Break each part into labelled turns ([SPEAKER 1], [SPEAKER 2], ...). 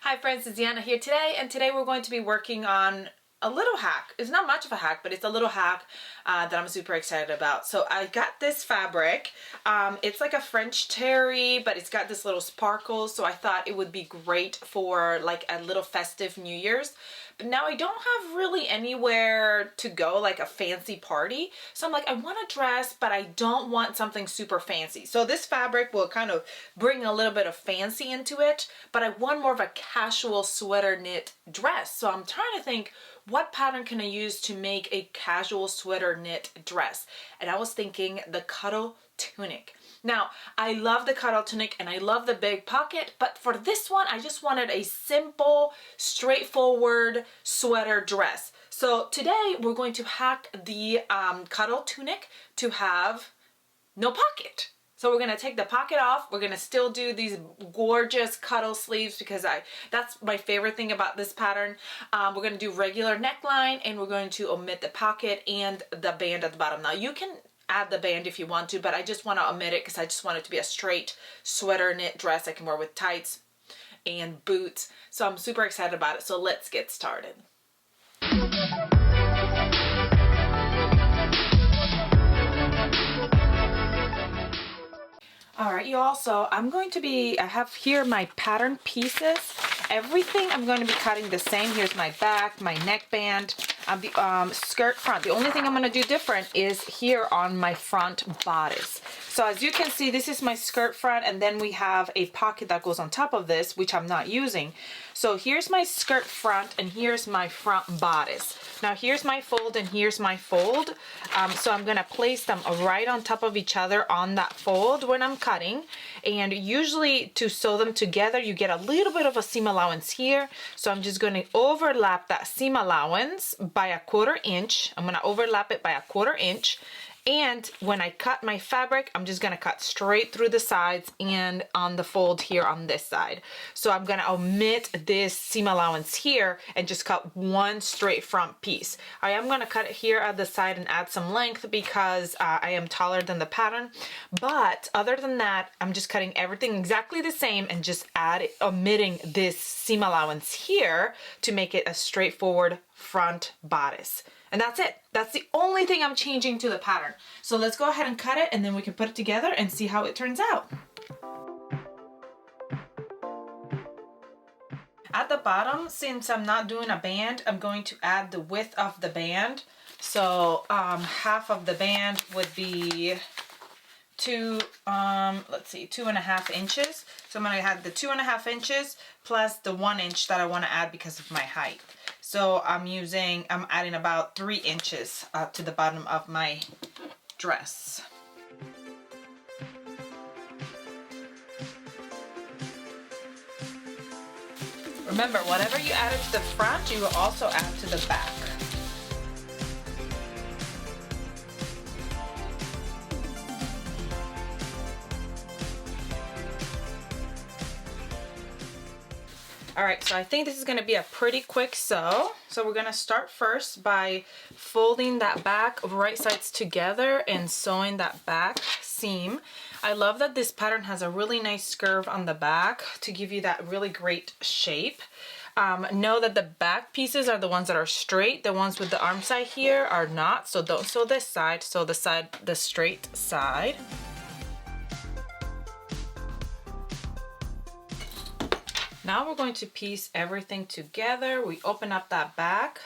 [SPEAKER 1] Hi friends, it's Deanna here today, and today we're going to be working on a little hack. It's not much of a hack, but it's a little hack that I'm super excited about. So I got this fabric. It's like a French terry, but it's got this little sparkle, so I thought it would be great for like a little festive New Year's. But now I don't have really anywhere to go, like a fancy party. So I'm like, I want a dress, but I don't want something super fancy. So this fabric will kind of bring a little bit of fancy into it, but I want more of a casual sweater knit dress. So I'm trying to think, what pattern can I use to make a casual sweater knit dress? And I was thinking the Cuddle Tunic. Now, I love the Cuddle Tunic and I love the big pocket, but for this one, I just wanted a simple, straightforward sweater dress. So today we're going to hack the Cuddle Tunic to have no pocket. So we're gonna take the pocket off. We're gonna still do these gorgeous cuddle sleeves because that's my favorite thing about this pattern. We're gonna do regular neckline and we're going to omit the pocket and the band at the bottom. Now you can add the band if you want to, but I just wanna omit it because I just want it to be a straight sweater knit dress I can wear with tights and boots. So I'm super excited about it. So let's get started. Alright, you all, so I have here my pattern pieces. Everything I'm going to be cutting the same. Here's my back, my neckband, the skirt front. The only thing I'm going to do different is here on my front bodice. So as you can see, this is my skirt front, and then we have a pocket that goes on top of this, which I'm not using. So here's my skirt front, and here's my front bodice. Now here's my fold, and here's my fold. So I'm going to place them right on top of each other on that fold when I'm cutting. And usually to sew them together, you get a little bit of a seam allowance here. So I'm just going to overlap that seam allowance by a 1/4 inch. I'm going to overlap it by a 1/4 inch. And when I cut my fabric, I'm just gonna cut straight through the sides and on the fold here on this side. So I'm gonna omit this seam allowance here and just cut one straight front piece. I am gonna cut it here at the side and add some length because I am taller than the pattern. But other than that, I'm just cutting everything exactly the same and just omitting this seam allowance here to make it a straightforward front bodice. And that's it. That's the only thing I'm changing to the pattern. So let's go ahead and cut it and then we can put it together and see how it turns out. At the bottom, since I'm not doing a band, I'm going to add the width of the band. So half of the band would be 2.5 inches. So I'm going to add the 2.5 inches plus the 1 inch that I want to add because of my height. So I'm adding about 3 inches to the bottom of my dress. Remember, whatever you added to the front, you will also add to the back. Alright, so I think this is going to be a pretty quick sew. So we're going to start first by folding that back right sides together and sewing that back seam. I love that this pattern has a really nice curve on the back to give you that really great shape. Know that the back pieces are the ones that are straight. The ones with the arm side here are not. So don't sew this side, sew the straight side. Now we're going to piece everything together. We open up that back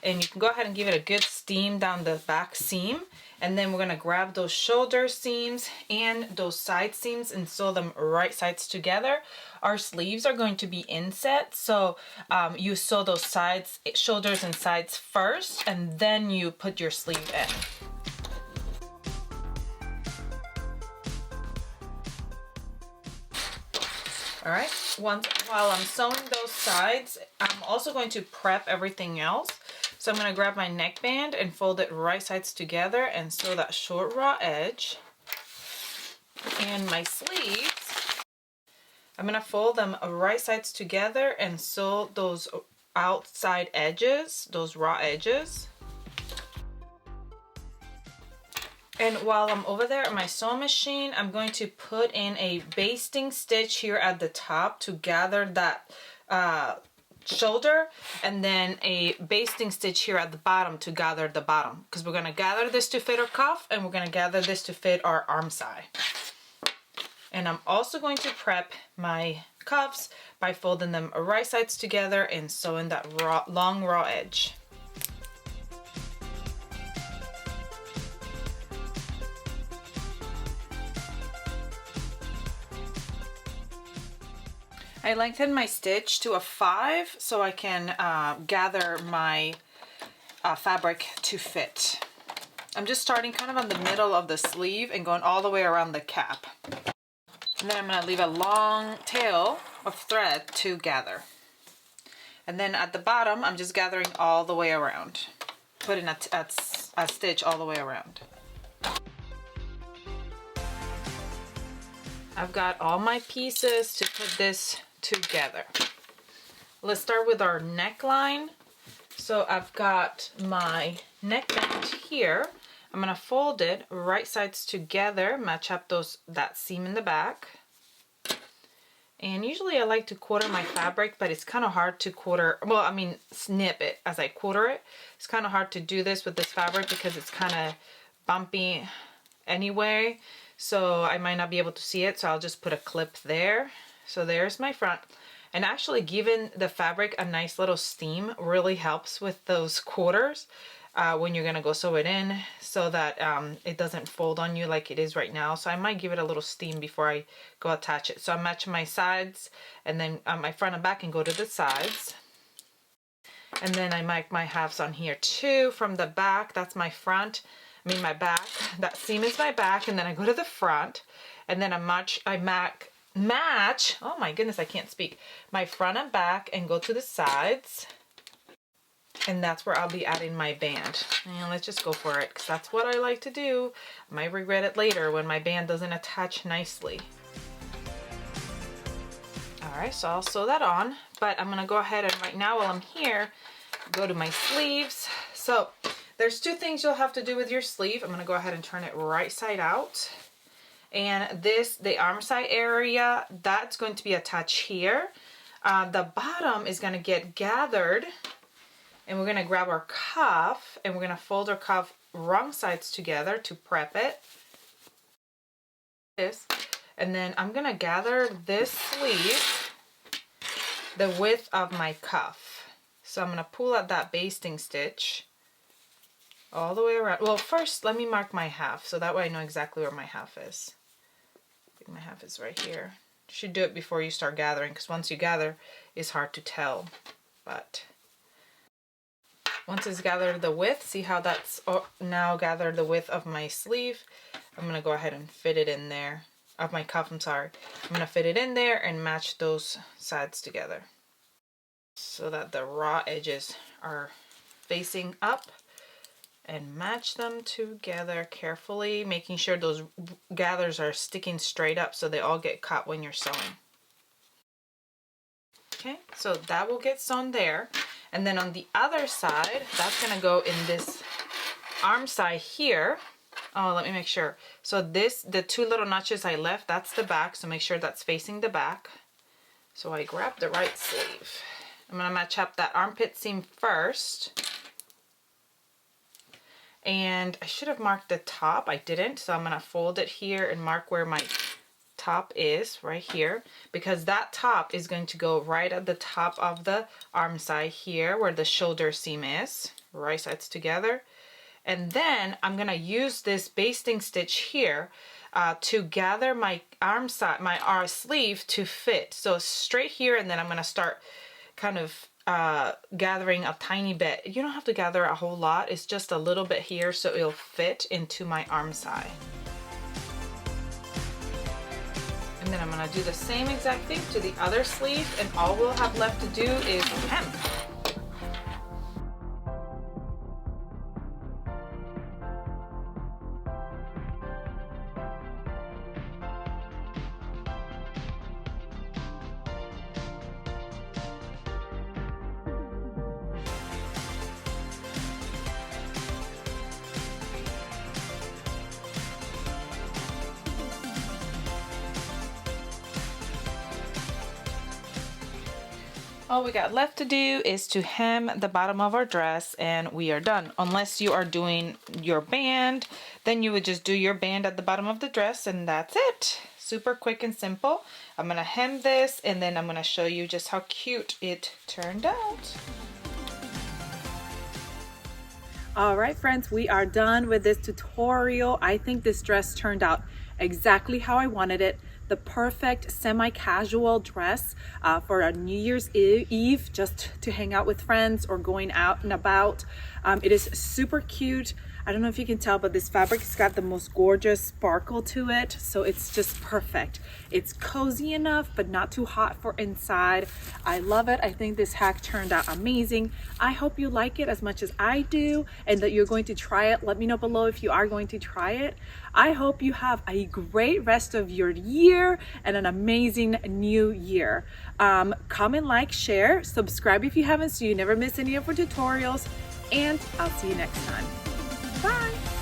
[SPEAKER 1] and you can go ahead and give it a good steam down the back seam. And then we're gonna grab those shoulder seams and those side seams and sew them right sides together. Our sleeves are going to be inset, so you sew those sides, shoulders and sides first, and then you put your sleeve in. All right, while I'm sewing those sides, I'm also going to prep everything else. So I'm going to grab my neckband and fold it right sides together and sew that short raw edge. And my sleeves, I'm going to fold them right sides together and sew those outside edges, those raw edges. And while I'm over there at my sewing machine, I'm going to put in a basting stitch here at the top to gather that shoulder, and then a basting stitch here at the bottom to gather the bottom, because we're going to gather this to fit our cuff, and we're going to gather this to fit our arm side. And I'm also going to prep my cuffs by folding them right sides together and sewing that long raw edge. I lengthened my stitch to a 5 so I can gather my fabric to fit. I'm just starting kind of on the middle of the sleeve and going all the way around the cap. And then I'm going to leave a long tail of thread to gather. And then at the bottom, I'm just gathering all the way around, putting a stitch all the way around. I've got all my pieces to put this together. Let's start with our neckline. So I've got my neckband here. I'm gonna fold it right sides together, match up that seam in the back. And usually I like to quarter my fabric, but it's kind of hard to quarter, well, I mean snip it as I quarter it. It's kind of hard to do this with this fabric because it's kind of bumpy anyway. So I might not be able to see it, so I'll just put a clip there. So there's my front. And actually giving the fabric a nice little steam really helps with those quarters when you're gonna go sew it in, so that it doesn't fold on you like it is right now. So I might give it a little steam before I go attach it. So I match my sides and then my front and back and go to the sides. And then I mark my halves on here too from the back. That's my front. I mean my back. That seam is my back, and then I go to the front, and then I match, oh my goodness, I can't speak, my front and back and go to the sides. And that's where I'll be adding my band. And let's just go for it, because that's what I like to do. I might regret it later when my band doesn't attach nicely. Alright, so I'll sew that on, but I'm gonna go ahead and right now while I'm here, go to my sleeves. So there's two things you'll have to do with your sleeve. I'm gonna go ahead and turn it right side out. And the arm side area, that's going to be attached here. The bottom is going to get gathered, and we're going to grab our cuff and we're going to fold our cuff wrong sides together to prep it. And then I'm going to gather this sleeve the width of my cuff. So I'm going to pull out that basting stitch all the way around. Well, first let me mark my half so that way I know exactly where my half is. I think my half is right here. You should do it before you start gathering, because once you gather, it's hard to tell. But once it's gathered the width, see how that's now gathered the width of my sleeve. I'm going to go ahead and fit it in there. Of my cuff, I'm sorry. I'm going to fit it in there and match those sides together so that the raw edges are facing up. And match them together carefully, making sure those gathers are sticking straight up so they all get caught when you're sewing. Okay, so that will get sewn there. And then on the other side, that's going to go in this arm side here. Oh, let me make sure. So the two little notches I left, that's the back, so make sure that's facing the back. So I grab the right sleeve. I'm going to match up that armpit seam first. And I should have marked the top. I didn't, so I'm going to fold it here and mark where my top is, right here, because that top is going to go right at the top of the arm side here where the shoulder seam is, right sides together. And then I'm going to use this basting stitch here to gather my arm side, my sleeve to fit. So straight here, and then I'm going to start kind of gathering a tiny bit. You don't have to gather a whole lot, it's just a little bit here so it'll fit into my arm side. And then I'm going to do the same exact thing to the other sleeve, and all we'll have left to do is hem. All we got left to do is to hem the bottom of our dress and we are done. Unless you are doing your band, then you would just do your band at the bottom of the dress and that's it. Super quick and simple. I'm gonna hem this and then I'm gonna show you just how cute it turned out. All right, friends, we are done with this tutorial. I think this dress turned out exactly how I wanted it. The perfect semi-casual dress for a New Year's Eve, just to hang out with friends or going out and about. It is super cute. I don't know if you can tell, but this fabric has got the most gorgeous sparkle to it. So it's just perfect. It's cozy enough, but not too hot for inside. I love it. I think this hack turned out amazing. I hope you like it as much as I do and that you're going to try it. Let me know below if you are going to try it. I hope you have a great rest of your year and an amazing new year. Comment, like, share, subscribe if you haven't so you never miss any of our tutorials, and I'll see you next time. Bye!